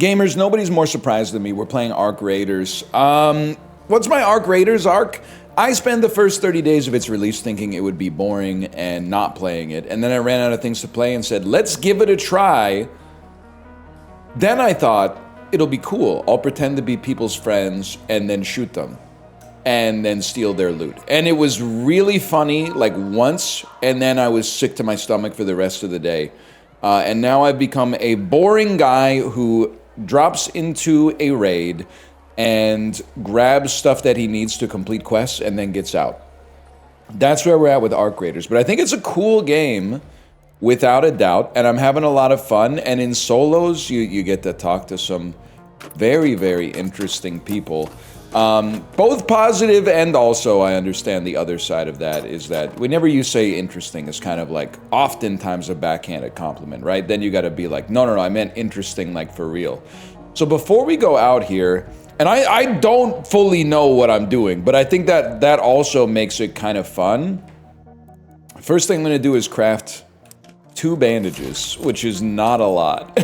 Gamers, nobody's more surprised than me. We're playing Arc Raiders. What's my Arc Raiders arc? I spent the first 30 days of its release thinking it would be boring and not playing it. And then I ran out of things to play and said, let's give it a try. Then I thought, it'll be cool. I'll pretend to be people's friends and then shoot them. And then steal their loot. And it was really funny, like once, and then I was sick to my stomach for the rest of the day. And now I've become a boring guy who drops into a raid and grabs stuff that he needs to complete quests and then gets out. That's where we're at with Arc Raiders. But I think it's a cool game, without a doubt, and I'm having a lot of fun. And in solos, you get to talk to some very, very interesting people. Both positive and also I understand the other side of that is that whenever you say interesting, it's kind of like oftentimes a backhanded compliment, right? Then you got to be like, no, I meant interesting, like for real. So before we go out here, and I don't fully know what I'm doing, but I think that also makes it kind of fun. First thing I'm going to do is craft 2 bandages, which is not a lot.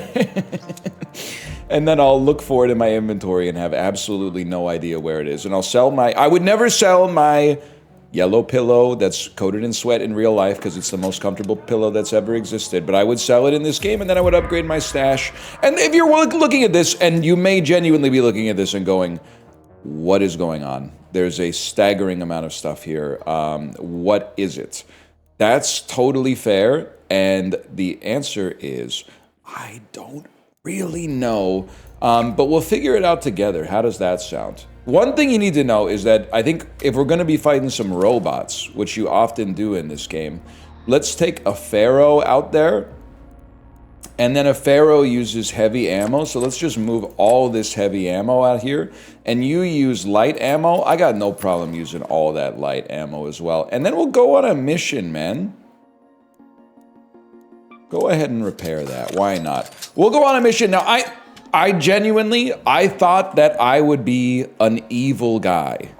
And then I'll look for it in my inventory and have absolutely no idea where it is. And I'll sell I would never sell my yellow pillow that's coated in sweat in real life because it's the most comfortable pillow that's ever existed. But I would sell it in this game and then I would upgrade my stash. And if you're looking at this, and you may genuinely be looking at this and going, what is going on? There's a staggering amount of stuff here. What is it? That's totally fair. And the answer is, I don't really know, but we'll figure it out together. How does that sound? One thing you need to know is that I think if we're going to be fighting some robots, which you often do in this game, let's take a Pharaoh out there, and then a Pharaoh uses heavy ammo, so let's just move all this heavy ammo out here, and you use light ammo. I got no problem using all that light ammo as well, and then we'll go on a mission, man. Go ahead and repair that. Why not? We'll go on a mission. Now, I genuinely, I thought that I would be an evil guy.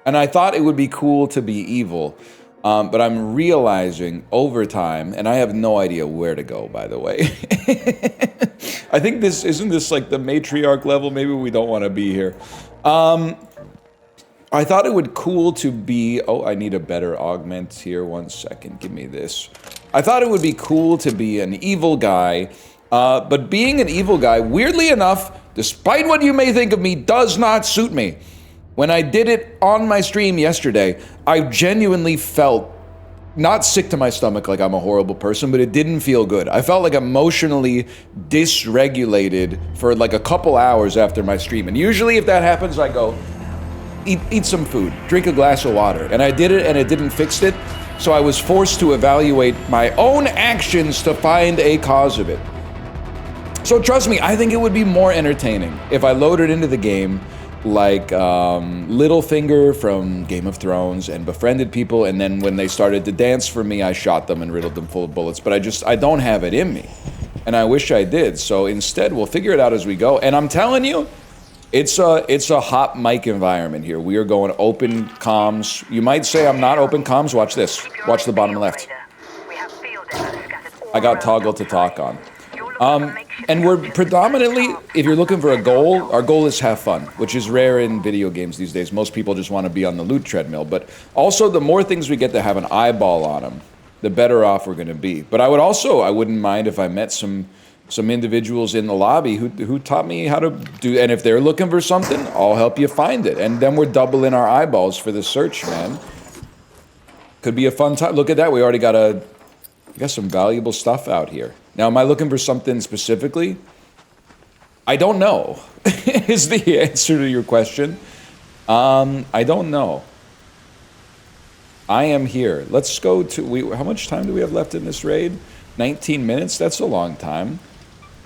And I thought it would be cool to be evil. But I'm realizing over time, and I have no idea where to go, by the way. I think isn't this like the matriarch level? Maybe we don't want to be here. I thought it would cool to be, oh, I need a better augment here. 1 second, give me this. I thought it would be cool to be an evil guy, but being an evil guy, weirdly enough, despite what you may think of me, does not suit me. When I did it on my stream yesterday, I genuinely felt not sick to my stomach like I'm a horrible person, but it didn't feel good. I felt like emotionally dysregulated for like a couple hours after my stream. And usually if that happens, I go, eat some food, drink a glass of water. And I did it and it didn't fix it. So I was forced to evaluate my own actions to find a cause of it. So trust me, I think it would be more entertaining if I loaded into the game like Littlefinger from Game of Thrones and befriended people, and then when they started to dance for me, I shot them and riddled them full of bullets. But I don't have it in me, and I wish I did. So instead, we'll figure it out as we go. And I'm telling you, it's a hot mic environment here. We are going open comms. You might say I'm not open comms. Watch this. Watch the bottom left. I got toggle to talk on. And we're predominantly, if you're looking for a goal, our goal is have fun, which is rare in video games these days. Most people just want to be on the loot treadmill. But also, the more things we get to have an eyeball on them, the better off we're going to be. But I wouldn't mind if I met some individuals in the lobby who taught me how to do, and if they're looking for something, I'll help you find it. And then we're doubling our eyeballs for the search, man. Could be a fun time. Look at that, we got some valuable stuff out here. Now, am I looking for something specifically? I don't know, is the answer to your question. I don't know. I am here. Let's go to, how much time do we have left in this raid? 19 minutes? That's a long time.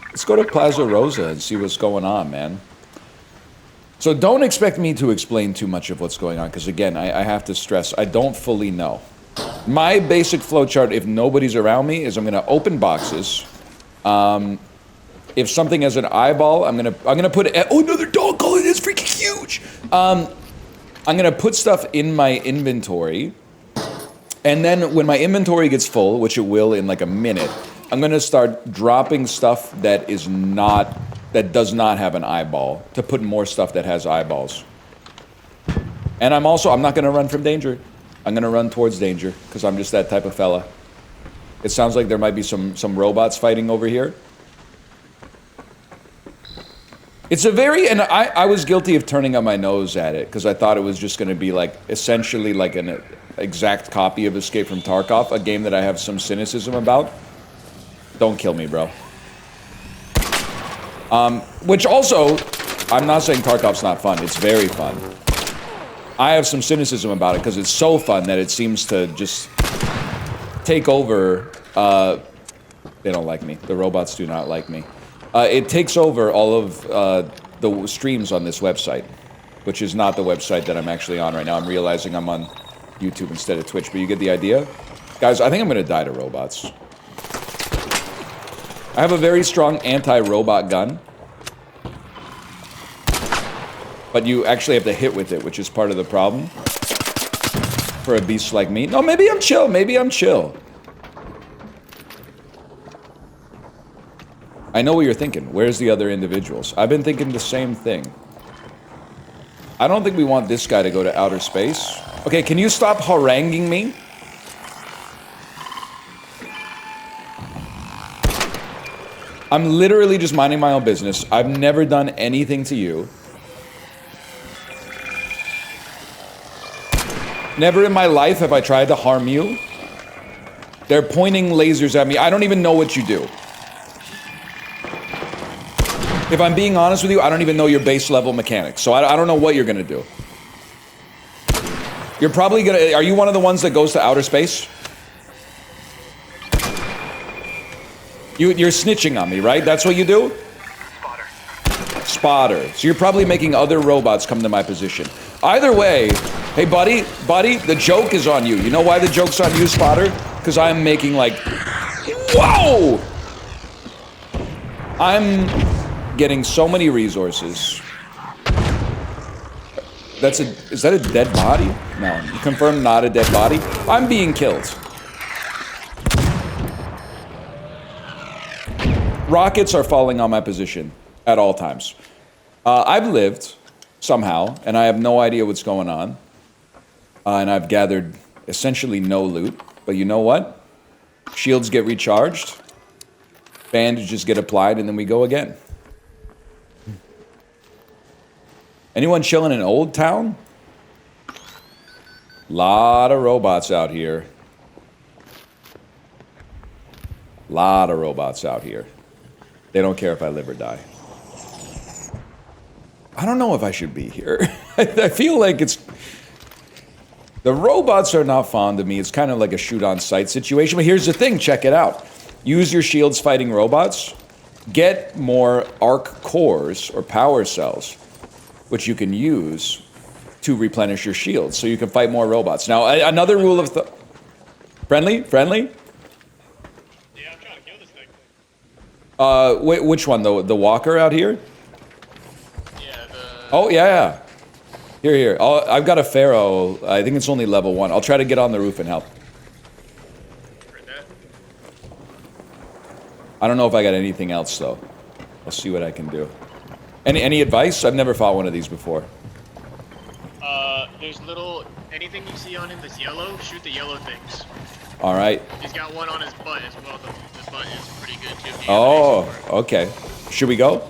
Let's go to Plaza Rosa and see what's going on, man. So don't expect me to explain too much of what's going on, because again, I have to stress, I don't fully know. My basic flowchart, if nobody's around me, is I'm gonna open boxes. If something has an eyeball, I'm gonna put it, oh, another dog collar, that's freaking huge! I'm gonna put stuff in my inventory, and then when my inventory gets full, which it will in like a minute, I'm gonna start dropping stuff that is not that does not have an eyeball to put more stuff that has eyeballs. And I'm not gonna run from danger. I'm gonna run towards danger, because I'm just that type of fella. It sounds like there might be some robots fighting over here. It's a very, and I was guilty of turning up my nose at it, because I thought it was just gonna be like, essentially like an exact copy of Escape from Tarkov, a game that I have some cynicism about. Don't kill me, bro. Which also, I'm not saying Tarkov's not fun, it's very fun. I have some cynicism about it because it's so fun that it seems to just take over. They don't like me. The robots do not like me. It takes over all of the streams on this website, which is not the website that I'm actually on right now. I'm realizing I'm on YouTube instead of Twitch, but you get the idea? Guys, I think I'm going to die to robots. I have a very strong anti-robot gun. But you actually have to hit with it, which is part of the problem. For a beast like me. No, maybe I'm chill. Maybe I'm chill. I know what you're thinking. Where's the other individuals? I've been thinking the same thing. I don't think we want this guy to go to outer space. Okay, can you stop haranguing me? I'm literally just minding my own business. I've never done anything to you. Never in my life have I tried to harm you. They're pointing lasers at me. I don't even know what you do. If I'm being honest with you, I don't even know your base level mechanics. So I don't know what you're gonna do. You're probably gonna... Are you one of the ones that goes to outer space? You're snitching on me, right? That's what you do? Spotter. So you're probably making other robots come to my position. Either way, hey buddy, the joke is on you. You know why the joke's on you, Spotter? Because I'm making like... Whoa! I'm getting so many resources. Is that a dead body? No, you confirm not a dead body. I'm being killed. Rockets are falling on my position at all times. I've lived, somehow, and I have no idea what's going on. And I've gathered essentially no loot. But you know what? Shields get recharged. Bandages get applied, and then we go again. Anyone chilling in Old Town? Lot of robots out here. Lot of robots out here. They don't care if I live or die. I don't know if I should be here. I feel like it's... The robots are not fond of me. It's kind of like a shoot-on-sight situation. But here's the thing. Check it out. Use your shields fighting robots. Get more arc cores or power cells, which you can use to replenish your shields, so you can fight more robots. Now, another rule of thumb... Friendly? Friendly? Yeah, I'm trying to kill this thing. Which one? The walker out here? Yeah, Oh, yeah. Here. I've got a Pharaoh. I think it's only level 1. I'll try to get on the roof and help. I don't know if I got anything else, though. I'll see what I can do. Any advice? I've never fought one of these before. There's anything you see on him that's yellow, shoot the yellow things. Alright. He's got one on his butt as well. The butt is pretty good, too. Oh, okay. Should we go?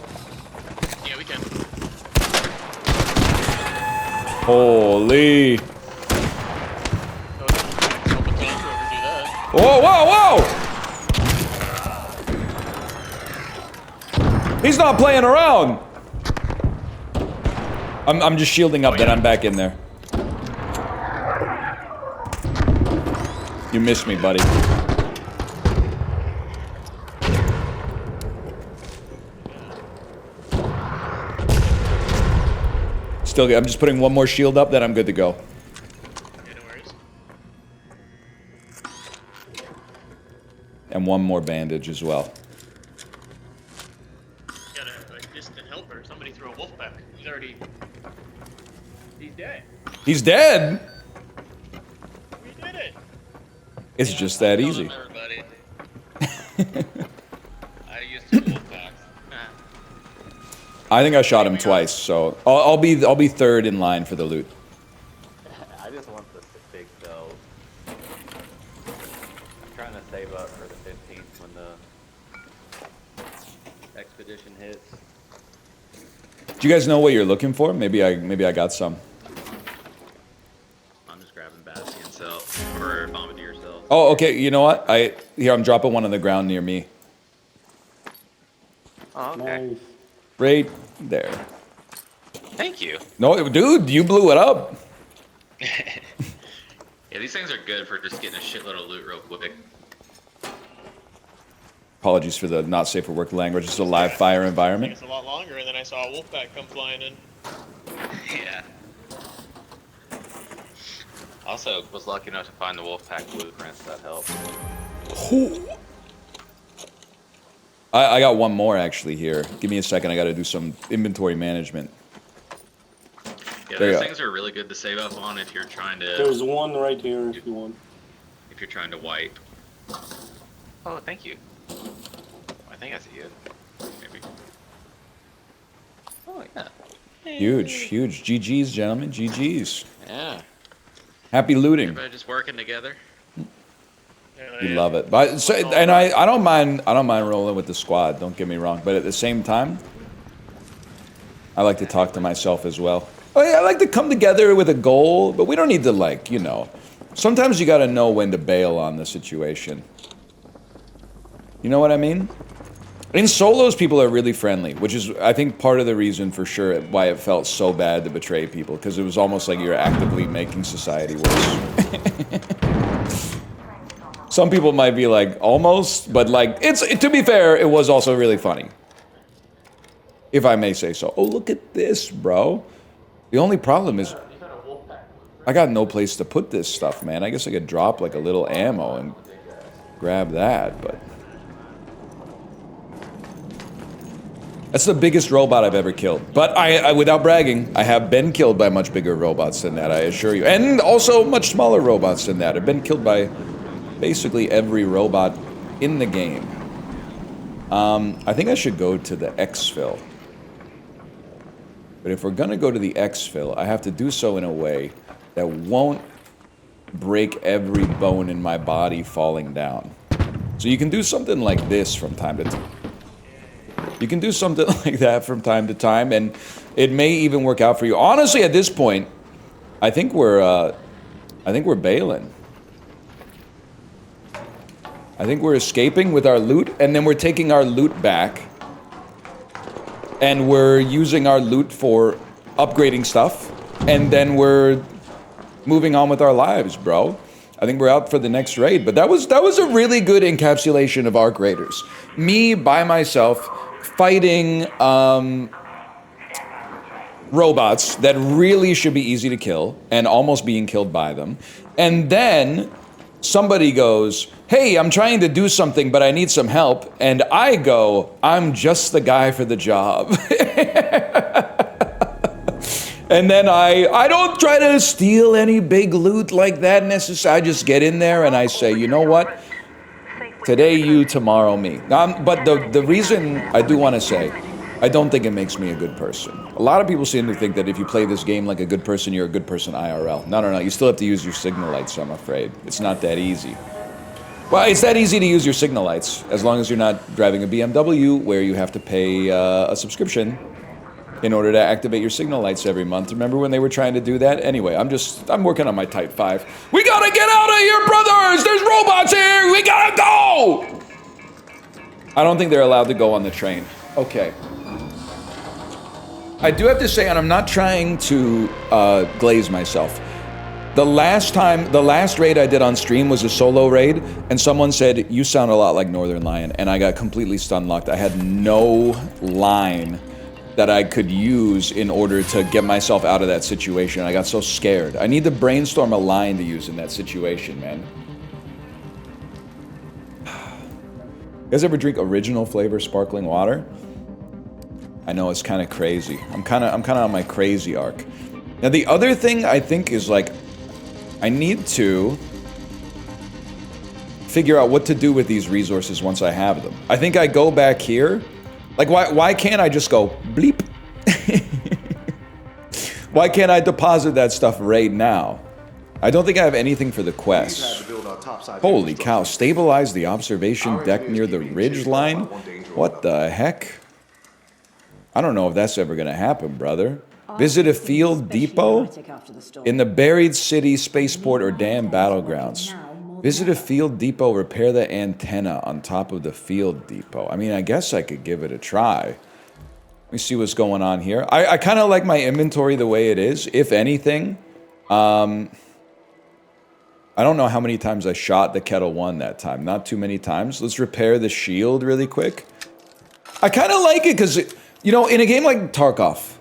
Yeah, we can. Holy. Whoa! He's not playing around! I'm just shielding up, then I'm back in there. You missed me, buddy. Still good. I'm just putting one more shield up, then I'm good to go. Yeah, no worries. And one more bandage as well. Got a distant helper. Somebody threw a wolf back. He's dead. He's dead? We did it. It's just that easy. Everybody. I used 2 wolf packs. I think I shot him twice, so I'll be third in line for the loot. I just want the big cells. I'm trying to save up for the 15th when the expedition hits. Do you guys know what you're looking for? Maybe I got some. I'm just grabbing Bastion cells or Bombardier cells. Oh, okay. You know what? I'm dropping one on the ground near me. Oh, okay. Nice. Right there. Thank you. No, dude, you blew it up. Yeah, these things are good for just getting a shitload of loot real quick. Apologies for the not safe for work language. It's a live fire environment. It's a lot longer, and then I saw a wolf pack come flying in. Yeah. Also, was lucky enough to find the Wolfpack blueprints. That helped. I got one more actually here. Give me a second. I got to do some inventory management. Yeah, There you those go. things are really good to save up on if you're trying to. There's one right here if you want. If you're trying to wipe. Oh, thank you. I think I see it. Maybe. Oh yeah. Huge. GG's, gentlemen. GG's. Yeah. Happy looting. Everybody just working together. You love it. But and I don't mind rolling with the squad, don't get me wrong, but at the same time I like to talk to myself as well. I like to come together with a goal, but we don't need to, like, you know. Sometimes you got to know when to bail on the situation. You know what I mean? In solos, people are really friendly, which is, I think, part of the reason for sure why it felt so bad to betray people, because it was almost like you're actively making society worse. Some people might be like, almost, but like, to be fair, it was also really funny. If I may say so. Oh, look at this, bro. The only problem is, I got no place to put this stuff, man. I guess I could drop like a little ammo and grab that, but... That's the biggest robot I've ever killed. But I, without bragging, I have been killed by much bigger robots than that, I assure you. And also much smaller robots than that. I've been killed by basically every robot in the game. I think I should go to the Exfil. But if we're gonna go to the Exfil, I have to do so in a way that won't break every bone in my body falling down. So you can do something like this from time to time. You can do something like that from time to time, and it may even work out for you. Honestly, at this point, I think we're bailing. I think we're escaping with our loot, and then we're taking our loot back, and we're using our loot for upgrading stuff, and then we're moving on with our lives, bro. I think we're out for the next raid, but that was a really good encapsulation of Arc Raiders. Me by myself, fighting robots that really should be easy to kill and almost being killed by them. And then somebody goes, hey, I'm trying to do something, but I need some help. And I go, I'm just the guy for the job. And then I don't try to steal any big loot like that necessarily. I just get in there and I say, you know what? Today you, tomorrow me. But the reason I do want to say, I don't think it makes me a good person. A lot of people seem to think that if you play this game like a good person, you're a good person IRL. No. You still have to use your signal lights, I'm afraid. It's not that easy. Well, it's that easy to use your signal lights, as long as you're not driving a BMW where you have to pay a subscription in order to activate your signal lights every month. Remember when they were trying to do that? Anyway, I'm working on my Type 5. We gotta get out of here, brothers! There's robots here! We gotta go! I don't think they're allowed to go on the train. Okay. I do have to say, and I'm not trying to glaze myself, the last raid I did on stream was a solo raid, and someone said, you sound a lot like Northern Lion, and I got completely stun locked. I had no line that I could use in order to get myself out of that situation. I got so scared. I need to brainstorm a line to use in that situation, man. You guys ever drink original flavor sparkling water? I know it's kind of crazy. I'm kind of on my crazy arc. Now the other thing I think is like, I need to figure out what to do with these resources once I have them. I think I go back here. Like, why can't I just go bleep Why can't I deposit that stuff right now? I don't think I have anything for the We've quests. had to build our topside Holy infrastructure. cow, stabilize the observation Our deck engineers near the keep being ridge chased off by line? one danger or What another. the heck? I don't know if that's ever gonna happen, brother. Visit a field depot in the buried city, spaceport, or dam battlegrounds. Visit a field depot, repair the antenna on top of the field depot. I mean, I guess I could give it a try. Let me see what's going on here. I kind of like my inventory the way it is. If anything, I don't know how many times I shot the Kettle 1 that time. Not too many times. Let's repair the shield really quick. I kind of like it because, you know, in a game like Tarkov,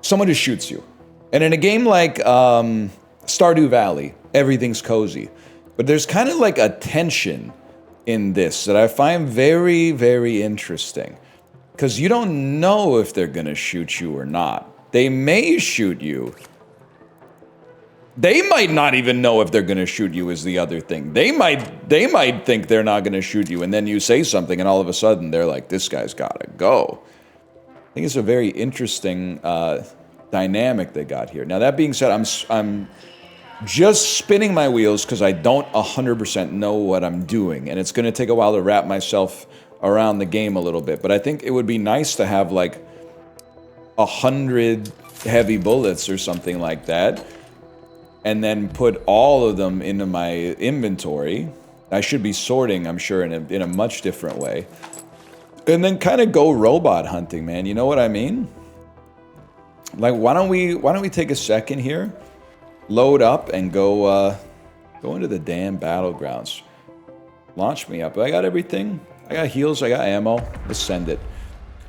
someone just shoots you. And in a game like Stardew Valley, everything's cozy. But there's kind of like a tension in this that I find very, very interesting. Because you don't know if they're going to shoot you or not. They may shoot you. They might not even know if they're going to shoot you is the other thing. They might think they're not going to shoot you, and then you say something, and all of a sudden they're like, this guy's got to go. I think it's a very interesting dynamic they got here. Now, that being said, I'm just spinning my wheels because I don't 100% know what I'm doing, and it's going to take a while to wrap myself around the game a little bit. But I think it would be nice to have like 100 heavy bullets or something like that, and then put all of them into my inventory. I should be sorting, I'm sure, in a much different way. And then kind of go robot hunting, man. You know what I mean? Like, why don't we take a second here, load up, and go into the damn battlegrounds. Launch me up. I got everything. I got heals. I got ammo. Let's send it.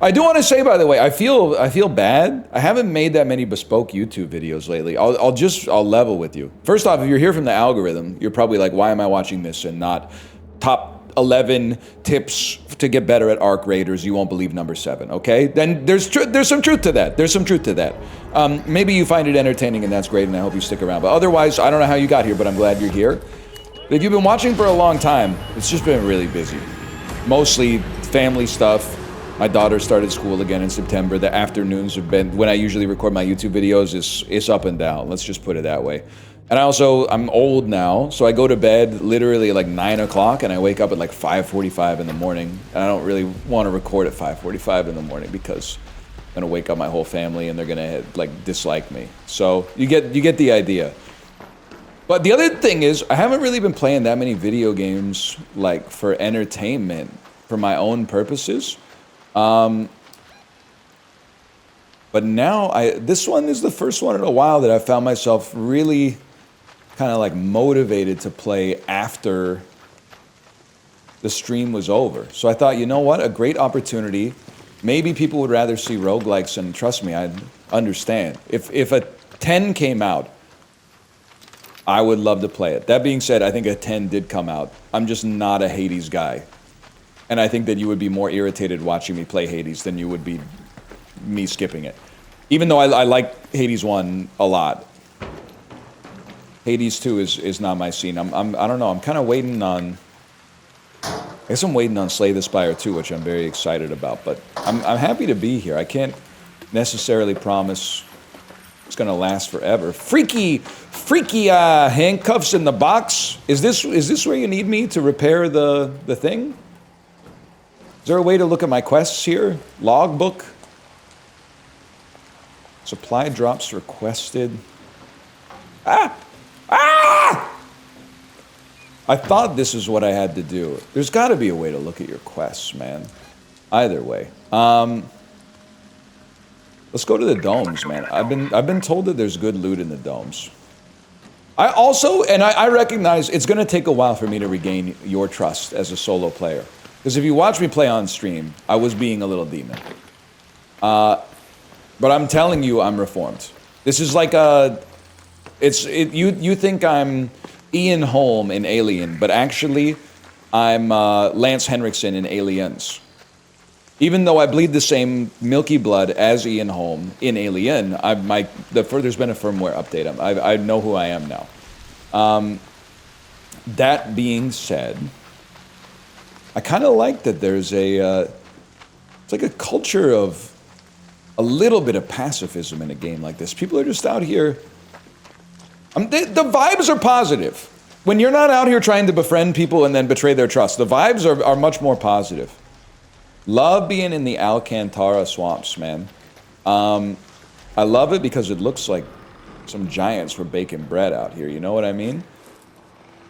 I do want to say, by the way, I feel bad. I haven't made that many bespoke YouTube videos lately. I'll level with you. First off, if you're here from the algorithm, you're probably like, why am I watching this and not top 11 tips to get better at Arc Raiders? You won't believe number 7. Okay, then there's some truth to that. There's some truth to that. Maybe you find it entertaining, and that's great, and I hope you stick around. But otherwise, I don't know how you got here, but I'm glad you're here. If you've been watching for a long time, it's just been really busy. Mostly family stuff. My daughter started school again in September. The afternoons have been, when I usually record my YouTube videos, is up and down. Let's just put it that way. And I'm old now, so I go to bed literally like 9 o'clock, and I wake up at like 5:45 in the morning. And I don't really want to record at 5:45 in the morning because I'm gonna wake up my whole family, and they're gonna like dislike me. So you get the idea. But the other thing is, I haven't really been playing that many video games like for entertainment, for my own purposes. But now this one is the first one in a while that I found myself really kind of like motivated to play after the stream was over. So I thought, you know what, a great opportunity. Maybe people would rather see roguelikes, and trust me, I'd understand. If a 10 came out, I would love to play it. That being said, I think a 10 did come out. I'm just not a Hades guy. And I think that you would be more irritated watching me play Hades than you would be me skipping it. Even though I like Hades 1 a lot. Hades 2 is not my scene. I don't know, I'm kind of waiting on... I guess I'm waiting on Slay the Spire 2, which I'm very excited about. But I'm happy to be here. I can't necessarily promise it's going to last forever. Freaky handcuffs in the box. Is this where you need me to repair the thing? Is there a way to look at my quests here? Logbook. Supply drops requested. Ah! I thought this is what I had to do. There's got to be a way to look at your quests, man. Either way. Let's go to the domes, man. I've been told that there's good loot in the domes. I also, and I recognize it's going to take a while for me to regain your trust as a solo player. Because if you watch me play on stream, I was being a little demon. But I'm telling you, I'm reformed. This is like you think I'm Ian Holm in Alien, but actually, I'm Lance Henriksen in Aliens. Even though I bleed the same milky blood as Ian Holm in Alien, there's been a firmware update. I know who I am now. That being said, I kind of like that there's it's like a culture of a little bit of pacifism in a game like this. People are just out here. The vibes are positive. When you're not out here trying to befriend people and then betray their trust, the vibes are much more positive. Love being in the Alcantara swamps, man. I love it because it looks like some giants were baking bread out here, you know what I mean?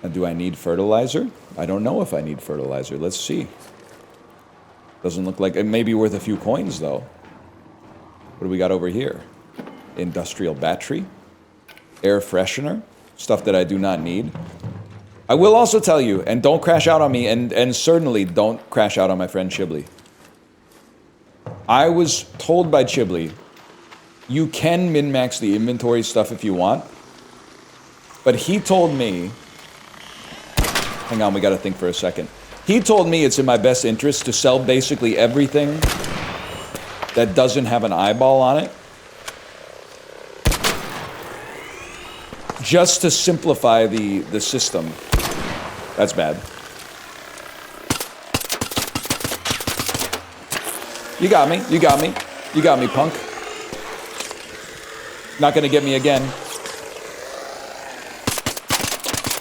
And do I need fertilizer? I don't know if I need fertilizer. Let's see. Doesn't look like it may be worth a few coins, though. What do we got over here? Industrial battery. Air freshener. Stuff that I do not need. I will also tell you, and don't crash out on me, and certainly don't crash out on my friend Chibli. I was told by Chibli, you can min-max the inventory stuff if you want, but he told me, hang on, we gotta think for a second. He told me it's in my best interest to sell basically everything that doesn't have an eyeball on it, just to simplify the system. That's bad. You got me, you got me. You got me, punk. Not gonna get me again.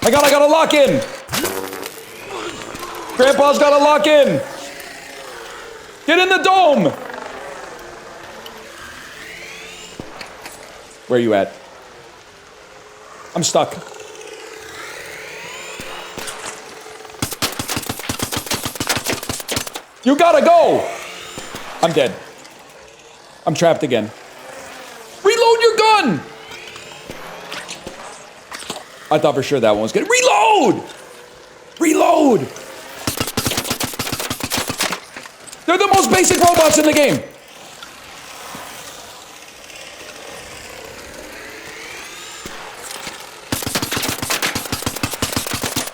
My God, I gotta lock in! Grandpa's gotta lock in! Get in the dome! Where you at? I'm stuck. You gotta go! I'm dead. I'm trapped again. Reload your gun! I thought for sure that one was good. Reload! Reload! They're the most basic robots in the game.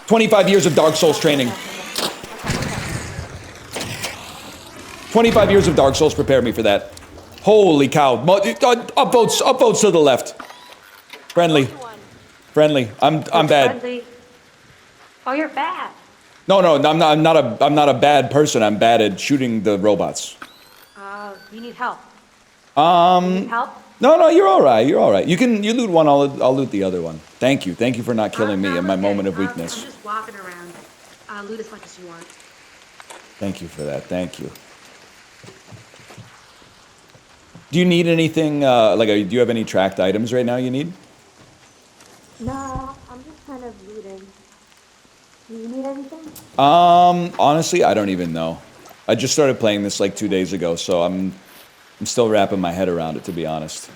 "25 years of Dark Souls training. 25 years of Dark Souls prepared me for that. Holy cow. Upvotes to the left. Friendly. Friendly. I'm bad. Friendly. Oh, you're bad. No, I'm not a bad person. I'm bad at shooting the robots. You need help. You need help? No, you're all right. You're all right. You loot one. I'll loot the other one. Thank you. Thank you for not killing me in my moment of weakness. I'm just walking around. Loot as much as you want. Thank you for that. Thank you. Do you need anything? Do you have any tracked items right now you need? No, I'm just kind of looting. Do you need anything? Honestly, I don't even know. I just started playing this like 2 days ago, so I'm still wrapping my head around it, to be honest.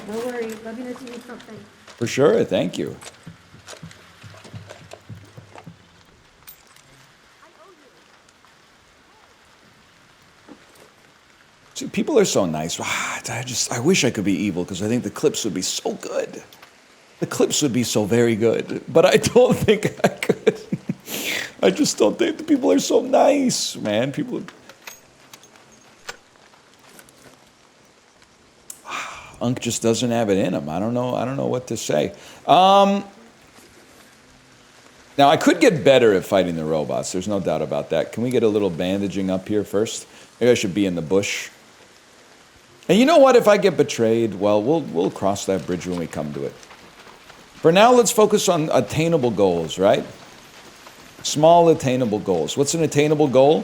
No worries. Let me know if you need something. For sure. Thank you. See, people are so nice. I wish I could be evil because I think the clips would be so good. The clips would be so very good, but I don't think I could. I just don't think the people are so nice, man. People. Unk just doesn't have it in him. I don't know what to say. Now I could get better at fighting the robots. There's no doubt about that. Can we get a little bandaging up here first? Maybe I should be in the bush. And you know what? If I get betrayed, well, we'll cross that bridge when we come to it. For now, let's focus on attainable goals, right? Small attainable goals. What's an attainable goal?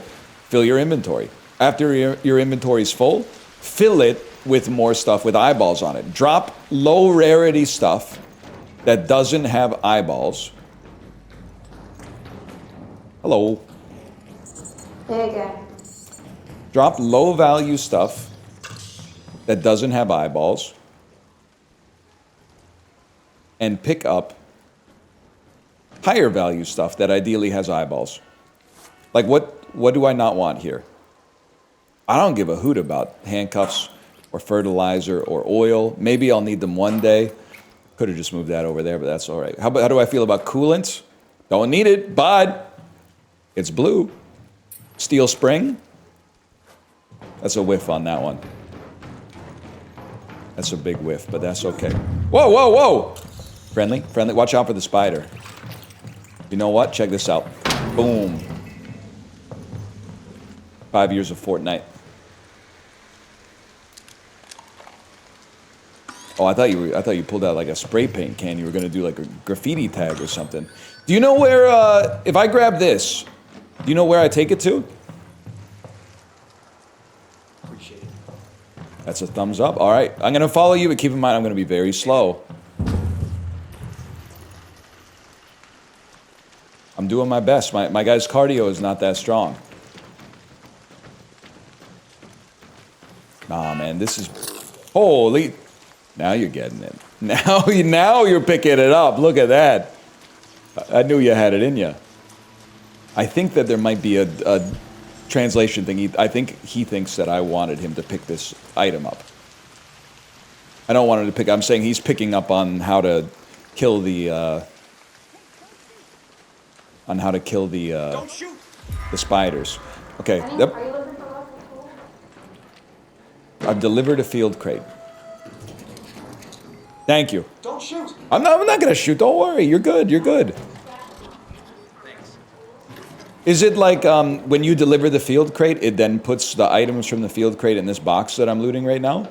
Fill your inventory. After your inventory is full, fill it with more stuff with eyeballs on it. Drop low rarity stuff that doesn't have eyeballs. Hello. There you go. Drop low value stuff that doesn't have eyeballs and pick up higher value stuff that ideally has eyeballs. Like what do I not want here? I don't give a hoot about handcuffs or fertilizer or oil. Maybe I'll need them one day. Could have just moved that over there, but that's all right. How do I feel about coolant? Don't need it, but it's blue. Steel spring. That's a whiff on that one. That's a big whiff, but that's okay. Whoa, whoa, whoa! Friendly, friendly. Watch out for the spider. You know what? Check this out. Boom. 5 years of Fortnite. Oh, I thought you pulled out like a spray paint can. You were gonna do like a graffiti tag or something. Do you know where? If I grab this, do you know where I take it to? Appreciate it. That's a thumbs up. All right, I'm gonna follow you, but keep in mind I'm gonna be very slow. I'm doing my best. My guy's cardio is not that strong. Nah, man, this is holy. Now you're getting it. Now you're picking it up. Look at that. I knew you had it in you. I think that there might be a translation thing. I think he thinks that I wanted him to pick this item up. I don't want him to pick. I'm saying he's picking up on how to kill the. On how to kill the. Don't shoot. The spiders. Okay. Are you Yep. looking for local school? I've delivered a field crate. Thank you. Don't shoot. I'm not gonna shoot. Don't worry. You're good. You're good. Thanks. Is it like when you deliver the field crate, it then puts the items from the field crate in this box that I'm looting right now?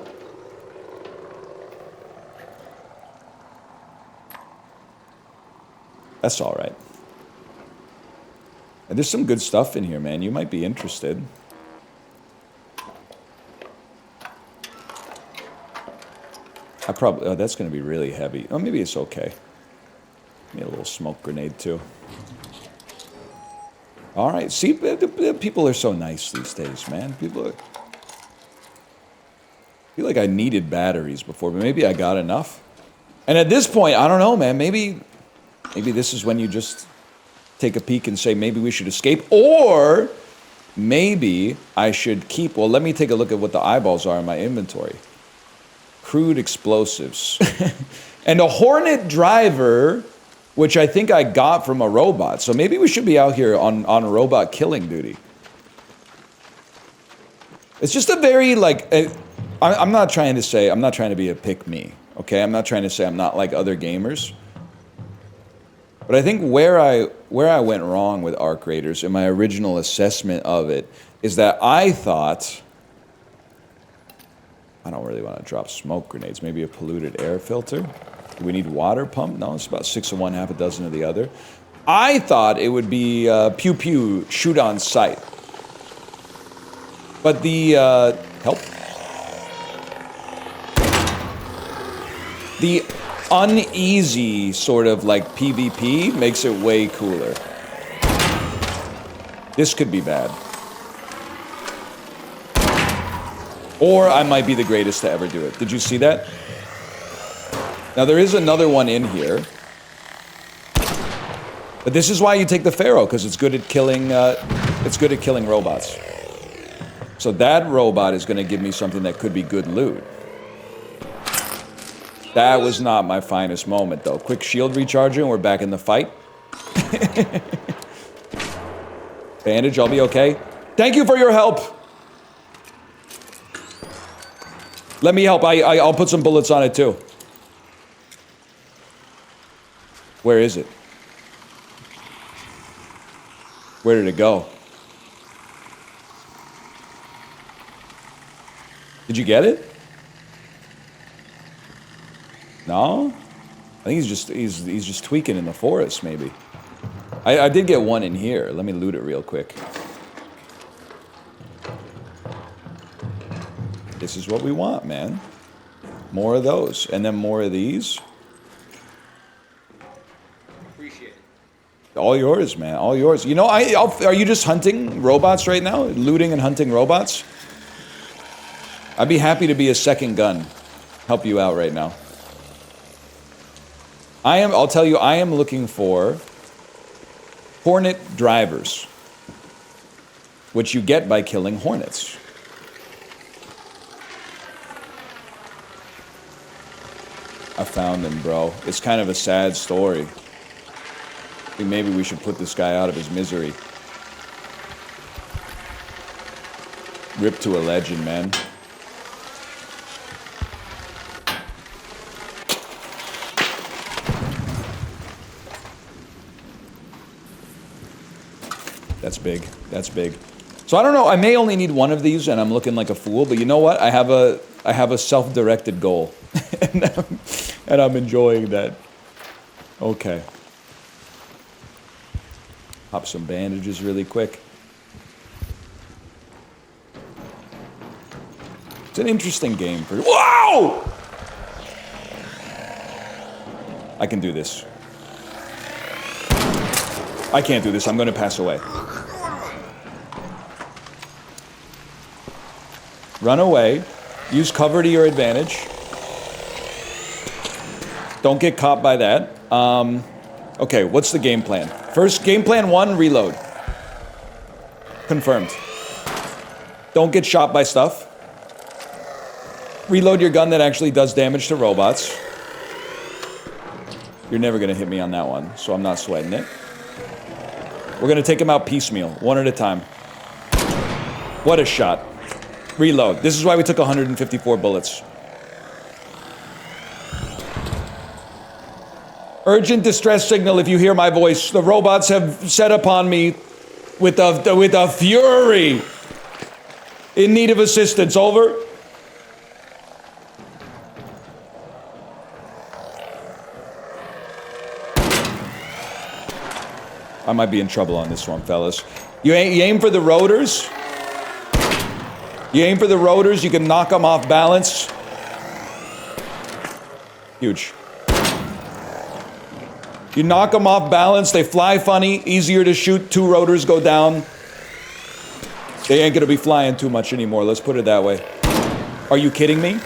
That's all right. And there's some good stuff in here, man. You might be interested. Oh, that's going to be really heavy. Oh, maybe it's okay. Give me a little smoke grenade, too. All right. See, the people are so nice these days, man. People are... I feel like I needed batteries before, but maybe I got enough. And at this point, I don't know, man. Maybe this is when you just take a peek and say, maybe we should escape. Or maybe I should keep... Well, let me take a look at what the eyeballs are in my inventory. Crude explosives. And a Hornet driver, which I think I got from a robot. So maybe we should be out here on robot killing duty. It's just a very, like... I'm not trying to be a pick-me, okay? I'm not trying to say I'm not like other gamers. But I think where I went wrong with Arc Raiders in my original assessment of it is that I thought... I don't really want to drop smoke grenades. Maybe a polluted air filter. Do we need water pump? No, it's about 6 of one, half a dozen of the other. I thought it would be pew pew, shoot on sight. But the help. The uneasy sort of like PvP makes it way cooler. This could be bad. Or I might be the greatest to ever do it. Did you see that? Now there is another one in here. But this is why you take the Pharaoh, because it's good at killing robots. So that robot is going to give me something that could be good loot. That was not my finest moment, though. Quick shield recharging, we're back in the fight. Bandage, I'll be okay. Thank you for your help. Let me help. I'll put some bullets on it, too. Where is it? Where did it go? Did you get it? No? I think he's just tweaking in the forest, maybe. I did get one in here. Let me loot it real quick. This is what we want, man. More of those. And then more of these. Appreciate it. All yours, man. All yours. You know, are you just hunting robots right now? Looting and hunting robots? I'd be happy to be a second gun. Help you out right now. I'll tell you, I am looking for Hornet drivers. Which you get by killing Hornets. I found him, bro. It's kind of a sad story. I think maybe we should put this guy out of his misery. Rip to a legend, man. That's big. That's big. So I don't know. I may only need one of these, and I'm looking like a fool. But you know what? I have a self-directed goal. and I'm enjoying that. Okay. Pop some bandages really quick. It's an interesting game for... Whoa! I can do this. I can't do this. I'm going to pass away. Run away. Use cover to your advantage. Don't get caught by that. Okay, what's the game plan? First, game plan 1, reload. Confirmed. Don't get shot by stuff. Reload your gun that actually does damage to robots. You're never going to hit me on that one, so I'm not sweating it. We're going to take him out piecemeal, one at a time. What a shot. Reload. This is why we took 154 bullets. Urgent distress signal if you hear my voice. The robots have set upon me with a fury. In need of assistance. Over. I might be in trouble on this one, fellas. You aim for the rotors. You aim for the rotors, you can knock them off balance. Huge. You knock them off balance, they fly funny, easier to shoot, 2 rotors go down. They ain't gonna be flying too much anymore, let's put it that way. Are you kidding me?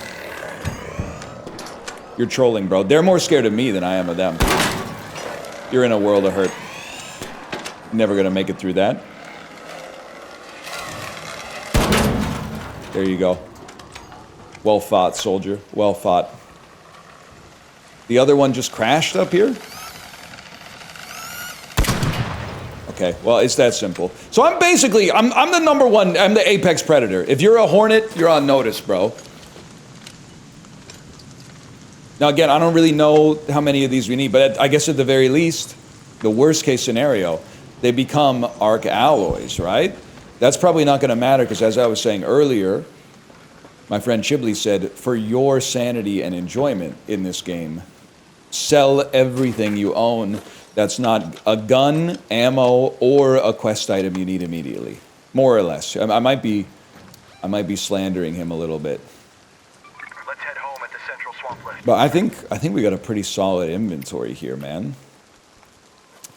You're trolling, bro. They're more scared of me than I am of them. You're in a world of hurt. Never gonna make it through that. There you go. Well fought, soldier. Well fought. The other one just crashed up here? Okay, well, it's that simple. So I'm basically, I'm the number one, I'm the apex predator. If you're a hornet, you're on notice, bro. Now again, I don't really know how many of these we need, but I guess at the very least, the worst case scenario, they become arc alloys, right? That's probably not going to matter because as I was saying earlier, my friend Chibley said, for your sanity and enjoyment in this game, sell everything you own that's not a gun, ammo, or a quest item you need immediately. More or less. I might be slandering him a little bit. Let's head home at the central swamp list. But I think we got a pretty solid inventory here, man.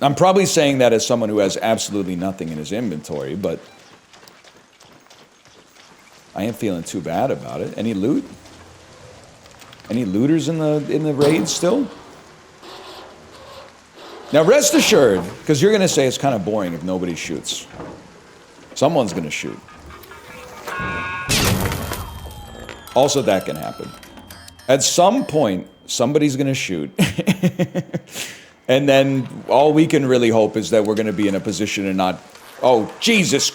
I'm probably saying that as someone who has absolutely nothing in his inventory, but I ain't feeling too bad about it. Any loot? Any looters in the raid still? Now rest assured, because you're gonna say it's kind of boring if nobody shoots. Someone's gonna shoot. Also, that can happen. At some point, somebody's gonna shoot. And then all we can really hope is that we're gonna be in a position to not... Oh, Jesus!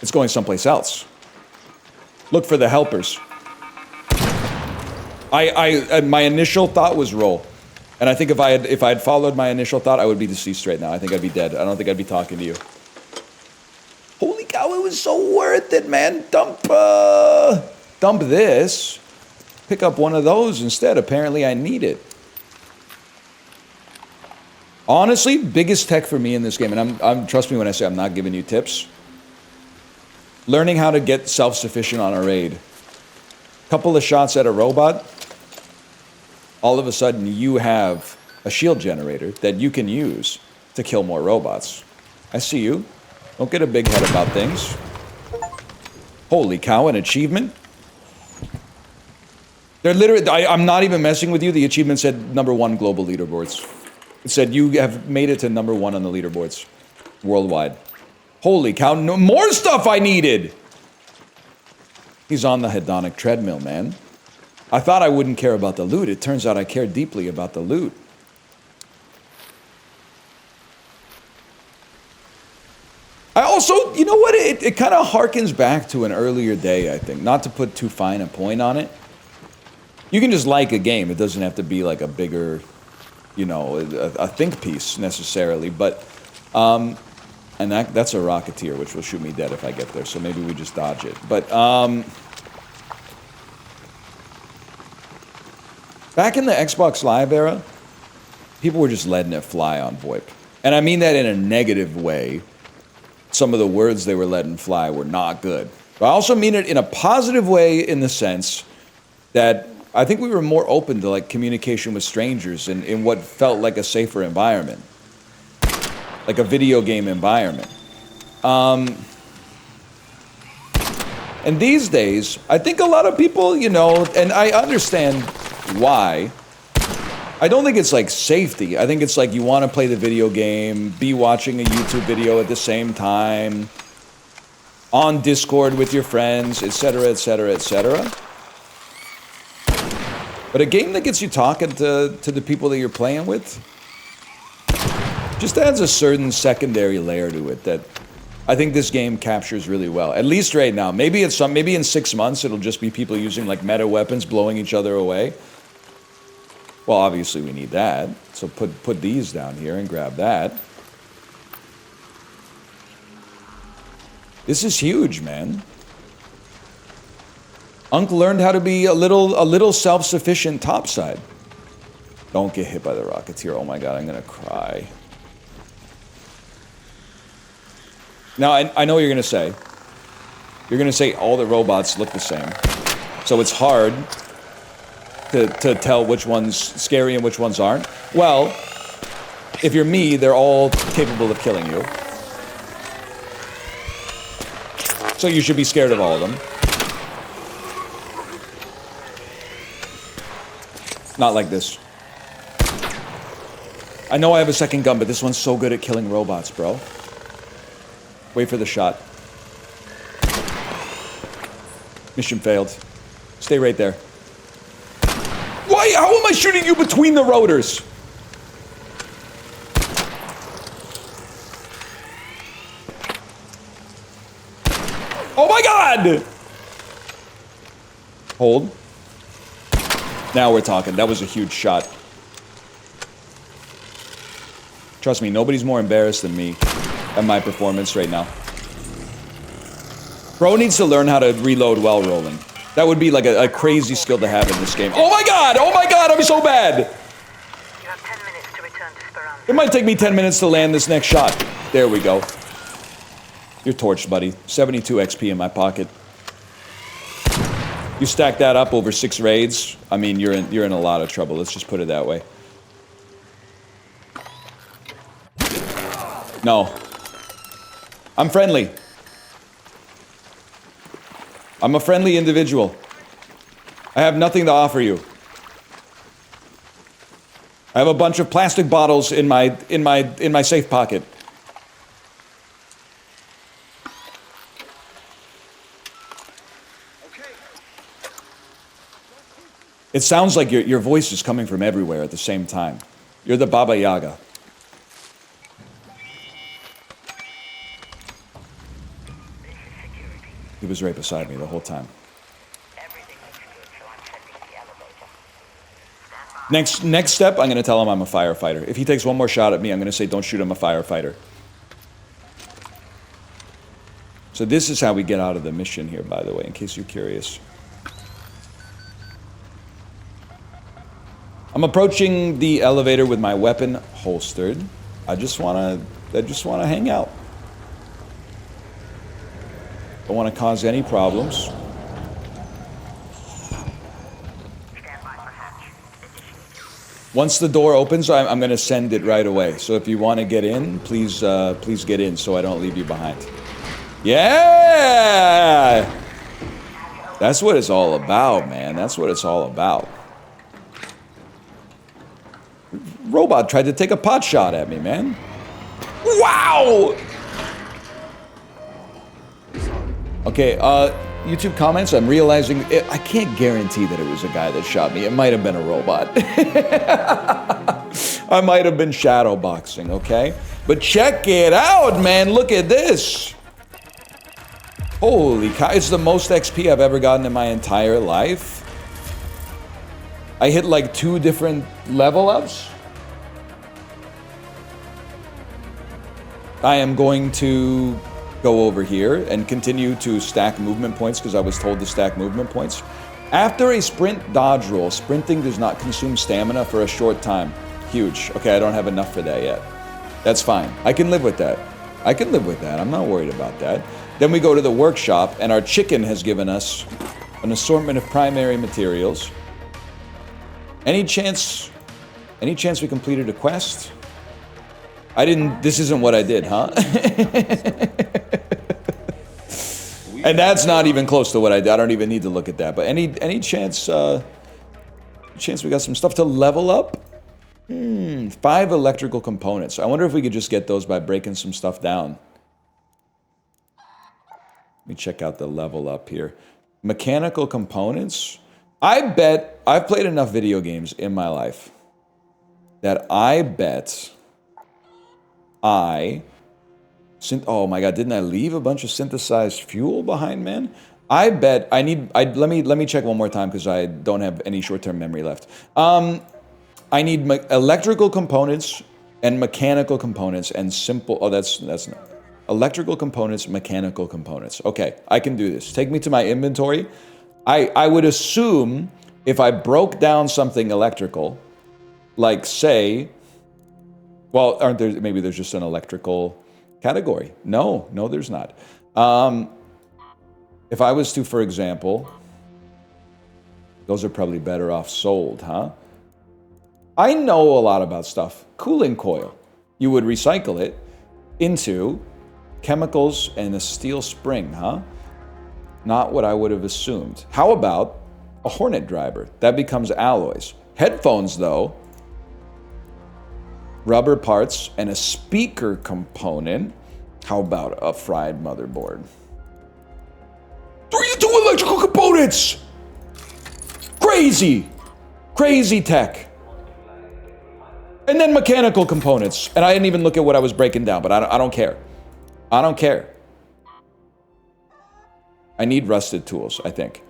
It's going someplace else. Look for the helpers. My initial thought was roll. And I think if I had followed my initial thought, I would be deceased right now. I think I'd be dead. I don't think I'd be talking to you. Holy cow, it was so worth it, man. Dump this. Pick up one of those instead. Apparently I need it. Honestly, biggest tech for me in this game, and I'm trust me when I say I'm not giving you tips. Learning how to get self-sufficient on a raid. Couple of shots at a robot, all of a sudden you have a shield generator that you can use to kill more robots. I see you. Don't get a big head about things. Holy cow, an achievement? They're literally, I'm not even messing with you. The achievement said #1 global leaderboards. It said you have made it to #1 on the leaderboards worldwide. Holy cow, no more stuff I needed! He's on the hedonic treadmill, man. I thought I wouldn't care about the loot. It turns out I care deeply about the loot. I also, you know what? It kind of harkens back to an earlier day, I think. Not to put too fine a point on it. You can just like a game. It doesn't have to be like a bigger, you know, a think piece necessarily. But, and that's a Rocketeer, which will shoot me dead if I get there. So maybe we just dodge it. But, Back in the Xbox Live era, people were just letting it fly on VoIP. And I mean that in a negative way. Some of the words they were letting fly were not good. But I also mean it in a positive way in the sense that I think we were more open to like communication with strangers in what felt like a safer environment. Like a video game environment. And these days, I think a lot of people, you know, and I understand why. I don't think it's like safety. I think it's like you want to play the video game, be watching a YouTube video at the same time, on Discord with your friends, etc., etc., etc. But a game that gets you talking to the people that you're playing with just adds a certain secondary layer to it that I think this game captures really well. At least right now. Maybe in 6 months it'll just be people using like meta weapons, blowing each other away. Well, obviously we need that. So put these down here and grab that. This is huge, man. Unc learned how to be a little self-sufficient topside. Don't get hit by the Rocketeer. Oh my god, I'm gonna cry. Now, I know what you're gonna say. You're gonna say all the robots look the same. So it's hard to tell which one's scary and which ones aren't. Well, if you're me, they're all capable of killing you. So you should be scared of all of them. Not like this. I know I have a second gun, but this one's so good at killing robots, bro. Wait for the shot. Mission failed. Stay right there. Why? How am I shooting you between the rotors? Oh my god! Hold. Now we're talking. That was a huge shot. Trust me, nobody's more embarrassed than me at my performance right now. Bro needs to learn how to reload while rolling. That would be like a crazy skill to have in this game. Oh my god! Oh my god! I'm so bad! You have 10 minutes to return to Speranza. It might take me 10 minutes to land this next shot. There we go. You're torched, buddy. 72 XP in my pocket. You stack that up over 6 raids, I mean, you're in a lot of trouble. Let's just put it that way. No. I'm friendly. I'm a friendly individual. I have nothing to offer you. I have a bunch of plastic bottles in my safe pocket. It sounds like your voice is coming from everywhere at the same time. You're the Baba Yaga. He was right beside me the whole time. Next step, I'm going to tell him I'm a firefighter. If he takes one more shot at me, I'm going to say, don't shoot, I'm a firefighter. So this is how we get out of the mission here, by the way, in case you're curious. I'm approaching the elevator with my weapon holstered. I just wanna hang out. Don't want to cause any problems. Once the door opens, I'm going to send it right away. So if you want to get in, please get in so I don't leave you behind. Yeah! That's what it's all about, man. That's what it's all about. Robot tried to take a pot shot at me, man. Wow! Okay, YouTube comments, I'm realizing, I can't guarantee that it was a guy that shot me. It might have been a robot. I might have been shadowboxing, okay? But check it out, man. Look at this. Holy cow. It's the most XP I've ever gotten in my entire life. I hit like 2 different level ups. I am going to go over here and continue to stack movement points because I was told to stack movement points. After a sprint dodge roll, sprinting does not consume stamina for a short time. Huge. Okay, I don't have enough for that yet. That's fine. I can live with that. I can live with that. I'm not worried about that. Then we go to the workshop, and our chicken has given us an assortment of primary materials. Any chance we completed a quest? I didn't, this isn't what I did, huh? And that's not even close to what I did. I don't even need to look at that. But any chance we got some stuff to level up? 5 electrical components. I wonder if we could just get those by breaking some stuff down. Let me check out the level up here. Mechanical components. I bet, I've played enough video games in my life that I bet oh my god, didn't I leave a bunch of synthesized fuel behind, man? I bet let me check one more time because I don't have any short-term memory left. I need electrical components and mechanical components and simple, oh, that's not. Electrical components, mechanical components. Okay, I can do this. Take me to my inventory. I would assume if I broke down something electrical, like say, well, aren't there, maybe there's just an electrical category. No, there's not. If I was to, for example, those are probably better off sold, huh? I know a lot about stuff. Cooling coil. You would recycle it into chemicals and a steel spring, huh? Not what I would have assumed. How about a Hornet driver? That becomes alloys. Headphones, though, rubber parts, and a speaker component. How about a fried motherboard? 2 electrical components! Crazy! Crazy tech. And then mechanical components. And I didn't even look at what I was breaking down, but I don't care. I don't care. I need rusted tools, I think.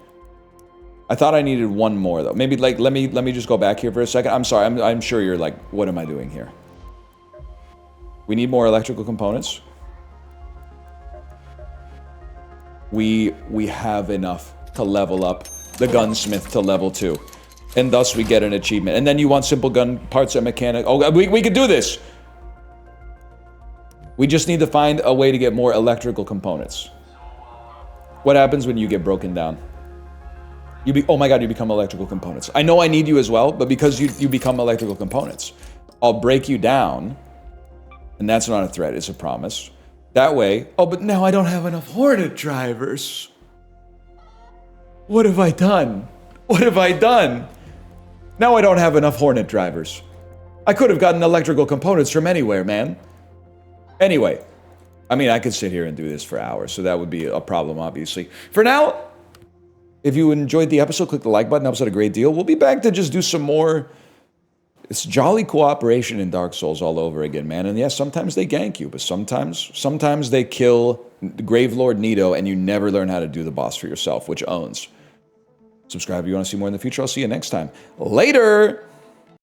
I thought I needed one more, though. Maybe, like, let me just go back here for a second. I'm sorry, I'm sure you're like, what am I doing here? We need more electrical components. We have enough to level up the gunsmith to level 2. And thus we get an achievement. And then you want simple gun parts and mechanic. Oh, we could do this. We just need to find a way to get more electrical components. What happens when you get broken down? Oh my god, you become electrical components. I know I need you as well, but because you become electrical components, I'll break you down. And that's not a threat, it's a promise. That way, oh, but now I don't have enough Hornet drivers. What have I done? What have I done? Now I don't have enough Hornet drivers. I could have gotten electrical components from anywhere, man. Anyway, I mean, I could sit here and do this for hours, so that would be a problem, obviously. For now, if you enjoyed the episode, click the like button, helps out a great deal. We'll be back to just do some more. It's jolly cooperation in Dark Souls all over again, man. And yes, sometimes they gank you, but sometimes they kill Gravelord Nito and you never learn how to do the boss for yourself, which owns. Subscribe if you want to see more in the future. I'll see you next time. Later!